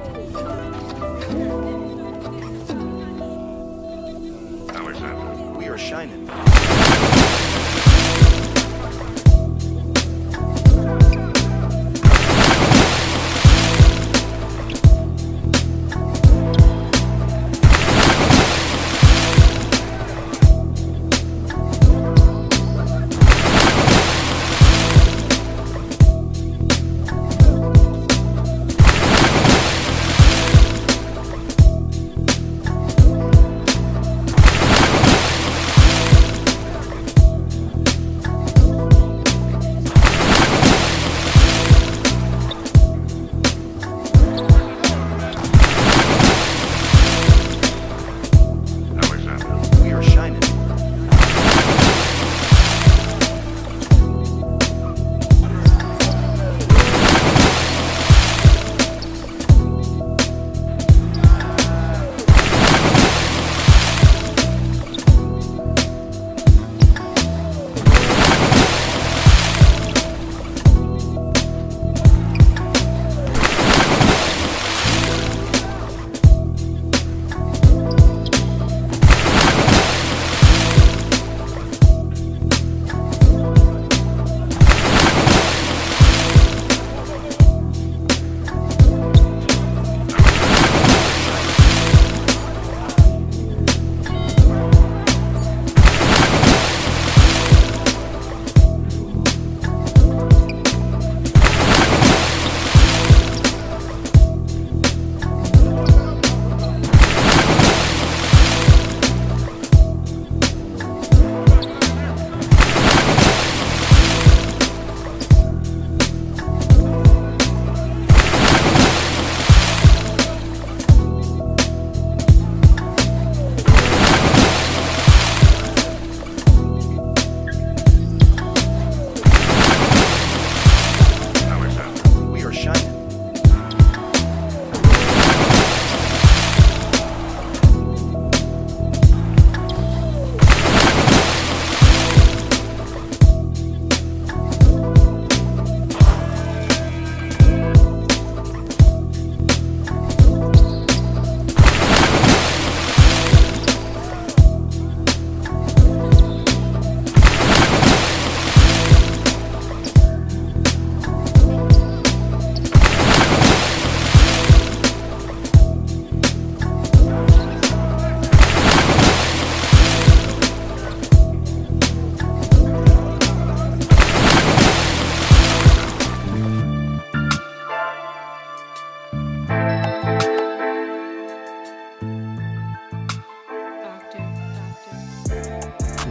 We are shining.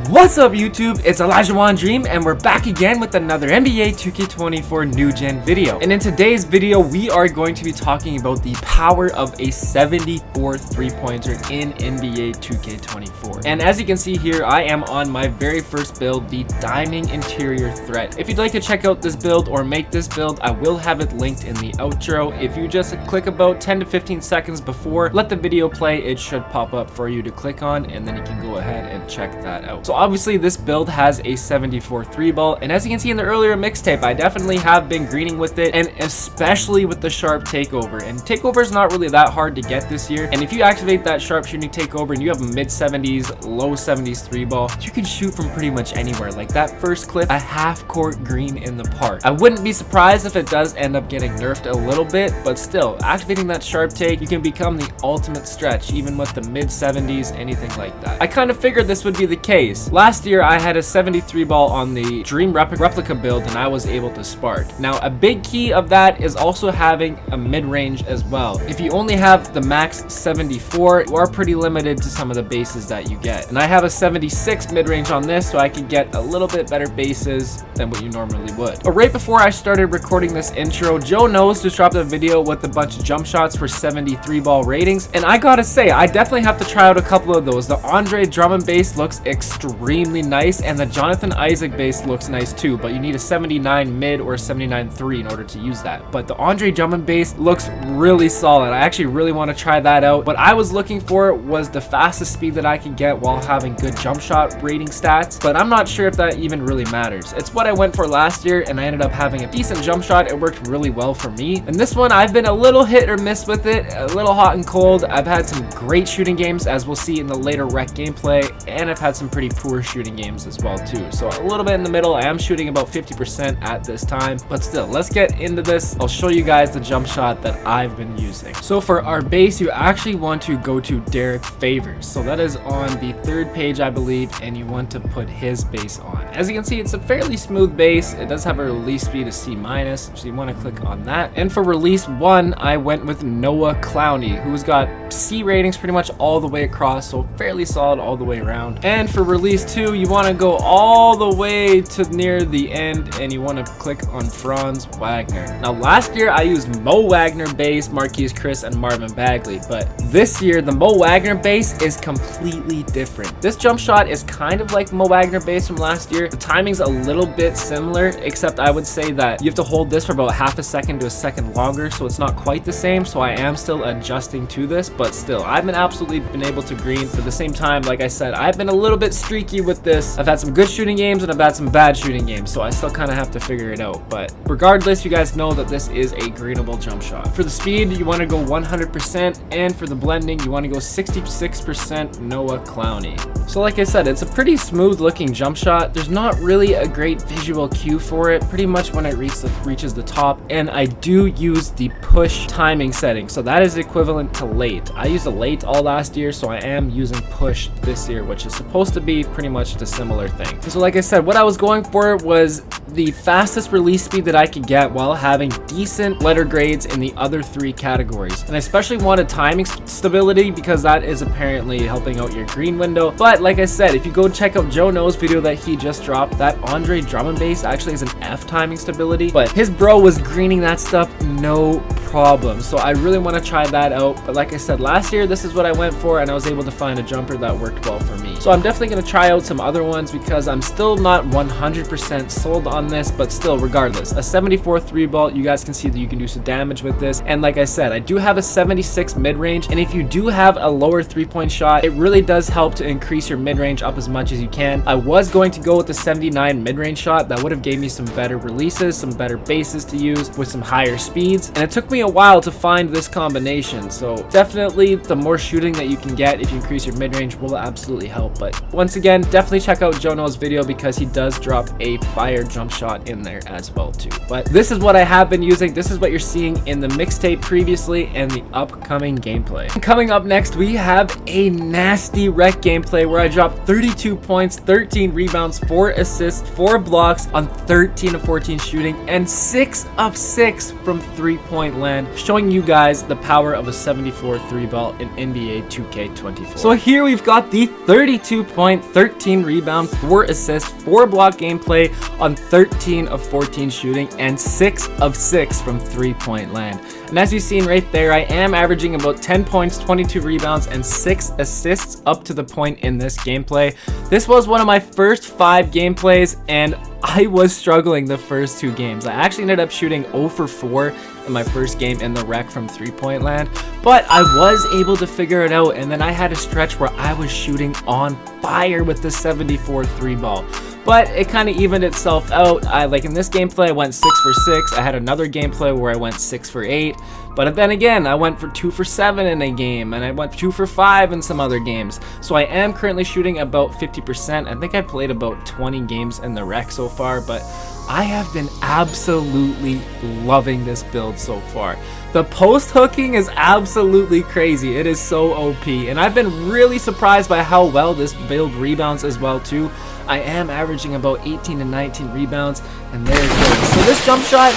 What's up YouTube, it's Elijah Wan Dream and we're back again with another NBA 2K24 new gen video. And in today's video we are going to be talking about the power of a 74 3-pointer in NBA 2K24. And as you can see here, I am on my very first build, the Diamond Interior Threat. If you'd like to check out this build or make this build, I will have it linked in the outro. If you just click about 10 to 15 seconds before, let the video play, it should pop up for you to click on and then you can go ahead and check that out. So obviously this build has a 74 3-ball, and as you can see in the earlier mixtape, I definitely have been greening with it, and especially with the sharp takeover. And takeover is not really that hard to get this year, and if you activate that sharpshooting takeover and you have a mid 70s, low 70s 3-ball, you can shoot from pretty much anywhere. Like that first clip, a half court green in the park. I wouldn't be surprised if it does end up getting nerfed a little bit, but still, activating that sharp take, you can become the ultimate stretch, even with the mid 70s, anything like that. I kind of figured this would be the case. Last year, I had a 73 ball on the Dream Replica build and I was able to spark. Now, a big key of that is also having a mid-range as well. If you only have the max 74, you are pretty limited to some of the bases that you get. And I have a 76 mid-range on this, so I can get a little bit better bases than what you normally would. But right before I started recording this intro, Joe Knows just dropped a video with a bunch of jump shots for 73 ball ratings. And I gotta say, I definitely have to try out a couple of those. The Andre drum and bass looks extremely extremely nice, and the Jonathan Isaac base looks nice too, but you need a 79 mid or a 79.3 in order to use that. But the Andre Drummond base looks really solid. I actually really want to try that out. What I was looking for was the fastest speed that I could get while having good jump shot rating stats, but I'm not sure if that even really matters. It's what I went for last year, and I ended up having a decent jump shot. It worked really well for me. And this one, I've been a little hit or miss with it, a little hot and cold. I've had some great shooting games, as we'll see in the later rec gameplay, and I've had some pretty poor shooting games as well too. So a little bit in the middle. I am shooting about 50% at this time, but still, let's get into this. I'll show you guys the jump shot that I've been using. So for our base, you actually want to go to Derek Favors. So that is on the third page, I believe, and you want to put his base on. As you can see, it's a fairly smooth base. It does have a release speed of C-, so you want to click on that. And for release 1, I went with Noah Clowney, who's got C ratings pretty much all the way across, so fairly solid all the way around. And for release 2, you want to go all the way to near the end, and you want to click on Franz Wagner. Now last year I used Mo Wagner base, Marquise Chris, and Marvin Bagley, but this year the Mo Wagner base is completely different. This jump shot is kind of like Mo Wagner base from last year. The timing's a little bit similar, except I would say that you have to hold this for about half a second to a second longer, so it's not quite the same. So I am still adjusting to this, but still, I've been absolutely been able to green. At the same time, like I said, I've been a little bit streaky with this. I've had some good shooting games and I've had some bad shooting games, so I still kind of have to figure it out. But regardless, you guys know that this is a greenable jump shot. For the speed, you want to go 100%, and for the blending, you want to go 66% Noah Clowney. So like I said, it's a pretty smooth looking jump shot. There's not really a great visual cue for it, pretty much when it reaches the top. And I do use the push timing setting, so that is equivalent to late. I used a late all last year, so I am using push this year, which is supposed to be pretty much the similar thing. So like I said, what I was going for was the fastest release speed that I could get while having decent letter grades in the other 3 categories. And I especially wanted timing stability because that is apparently helping out your green window. But like I said, if you go check out Joe No's video that he just dropped, that Andre Drummond base actually is an F timing stability, but his bro was greening that stuff no problem. So I really want to try that out. But like I said, last year this is what I went for, and I was able to find a jumper that worked well for me. So I'm definitely going to try out some other ones because I'm still not 100% sold on this, but still, regardless, a 74 3-ball, you guys can see that you can do some damage with this. And like I said, I do have a 76 mid-range, and if you do have a lower 3-point shot, it really does help to increase your mid-range up as much as you can. I was going to go with the 79 mid-range shot. That would have gave me some better releases, some better bases to use with some higher speeds, and it took me a while to find this combination. So definitely the more shooting that you can get if you increase your mid-range will absolutely help. But once again, definitely check out Joe No's video because he does drop a fire jump shot in there as well too. But this is what I have been using. This is what you're seeing in the mixtape previously and the upcoming gameplay. Coming up next, we have a nasty rec gameplay where I dropped 32 points, 13 rebounds, 4 assists, 4 blocks on 13 of 14 shooting, and 6 of 6 from 3-point land, showing you guys the power of a 74 3-ball in NBA 2K24. So here we've got the 32 point, 13 rebound, 4 assist, 4 block gameplay on 13 of 14 shooting and 6 of 6 from 3-point land. And as you've seen right there, I am averaging about 10 points, 22 rebounds, and 6 assists up to the point in this gameplay. This was one of my first 5 gameplays, and I was struggling the first 2 games. I actually ended up shooting 0 for 4 in my first game in the rec from 3-point land, but I was able to figure it out, and then I had a stretch where I was shooting on fire with the 74 3-ball. But it kind of evened itself out. Like in this gameplay, I went 6 for 6. I had another gameplay where I went 6 for 8. But then again, I went for 2 for 7 in a game, and I went 2 for 5 in some other games. So I am currently shooting about 50%. I think I played about 20 games in the rec so far, but I have been absolutely loving this build so far. The post hooking is absolutely crazy. It is so OP, and I've been really surprised by how well this build rebounds as well too. I am averaging about 18 to 19 rebounds, and there it goes. So this jump shot,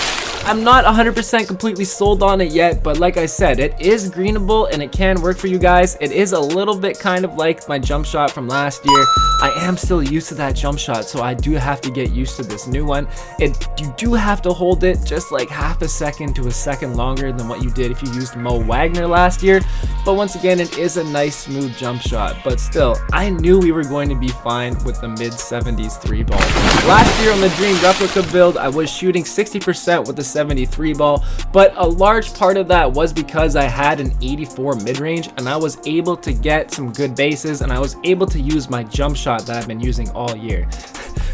I'm not 100% completely sold on it yet, but like I said, it is greenable and it can work for you guys. It is a little bit kind of like my jump shot from last year. I am still used to that jump shot, so I do have to get used to this new one. You do have to hold it just like half a second to a second longer than what you did if you used Mo Wagner last year. But once again, it is a nice smooth jump shot. But still, I knew we were going to be fine with the mid-70s 3-ball. Last year on the Dream replica build, I was shooting 60% with the 73 ball, but a large part of that was because I had an 84 mid-range and I was able to get some good bases and I was able to use my jump shot that I've been using all year.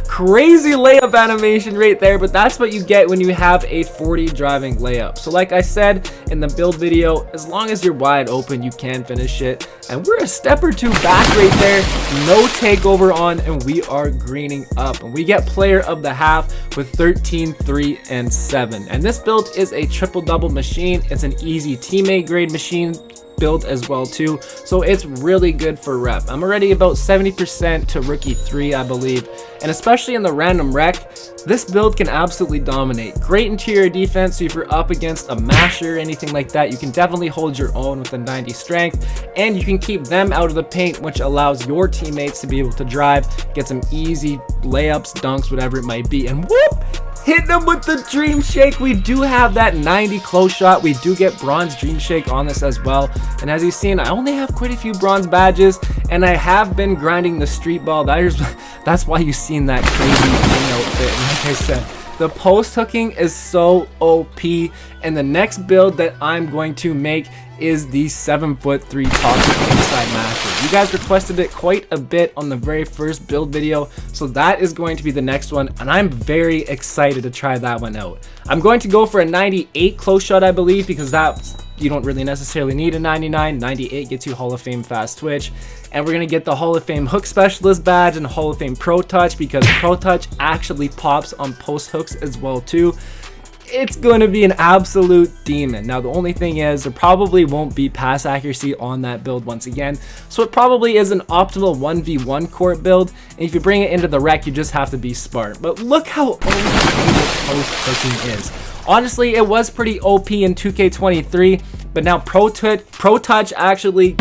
Crazy layup animation right there, but that's what you get when you have a 40 driving layup. So like I said in the build video, as long as you're wide open, you can finish it. And we're a step or two back right there, no takeover on, and we are greening up. And we get player of the half with 13, 3, and 7. And this build is a triple-double machine. It's an easy teammate grade machine build as well too, so it's really good for rep. I'm already about 70% to rookie 3, I believe, and especially in the random rec, this build can absolutely dominate. Great interior defense, so if you're up against a masher or anything like that, you can definitely hold your own with a 90 strength, and you can keep them out of the paint, which allows your teammates to be able to drive, get some easy layups, dunks, whatever it might be, and whoop! Hit them with the Dream Shake. We do have that 90 close shot. We do get bronze Dream Shake on this as well. And as you've seen, I only have quite a few bronze badges, and I have been grinding the street ball. That's why you've seen that crazy king outfit. And like I said, the post hooking is so OP. And the next build that I'm going to make is the 7'3" toxic inside masher. You guys requested it quite a bit on the very first build video, so that is going to be the next one, and I'm very excited to try that one out. I'm going to go for a 98 close shot, I believe, because you don't really necessarily need a 99. 98 gets you Hall of Fame fast twitch, and we're gonna get the Hall of Fame hook specialist badge and Hall of Fame pro touch, because pro touch actually pops on post hooks as well too. It's going to be an absolute demon. Now the only thing is there probably won't be pass accuracy on that build once again, so it probably is an optimal 1v1 court build, and if you bring it into the rec, you just have to be smart. But look how OP the post hooking is. Honestly, it was pretty OP in 2K23, but now Pro Touch actually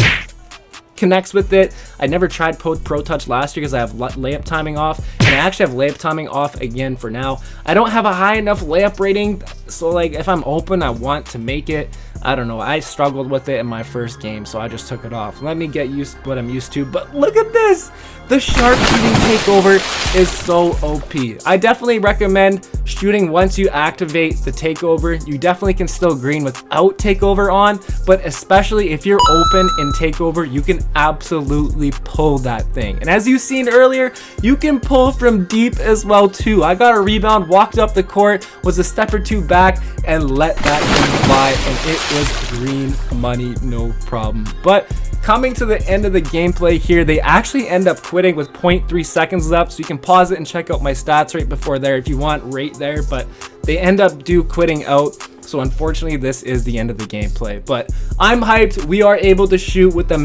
connects with it. I never tried Pro Touch last year because I have layup timing off, and I actually have layup timing off again for now. I don't have a high enough layup rating, so like if I'm open, I want to make it. I don't know, I struggled with it in my first game, so I just took it off. Let me get used to what I'm used to. But look at this, the sharpshooting takeover is so OP. I definitely recommend shooting once you activate the takeover. You definitely can still green without takeover on, but especially if you're open in takeover, you can absolutely pull that thing. And as you've seen earlier, you can pull from deep as well too. I got a rebound, walked up the court, was a step or two back, and let that thing fly, and it was green money, no problem. But coming to the end of the gameplay here, they actually end up quitting with 0.3 seconds left, so you can pause it and check out my stats right before there if you want right there, but they end up quitting out. So unfortunately, this is the end of the gameplay, but I'm hyped. We are able to shoot with the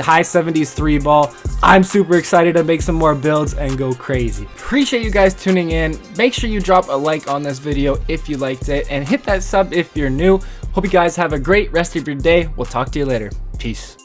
high 70s 3-ball. I'm super excited to make some more builds and go crazy. Appreciate you guys tuning in. Make sure you drop a like on this video if you liked it, and hit that sub if you're new. Hope you guys have a great rest of your day. We'll talk to you later. Peace.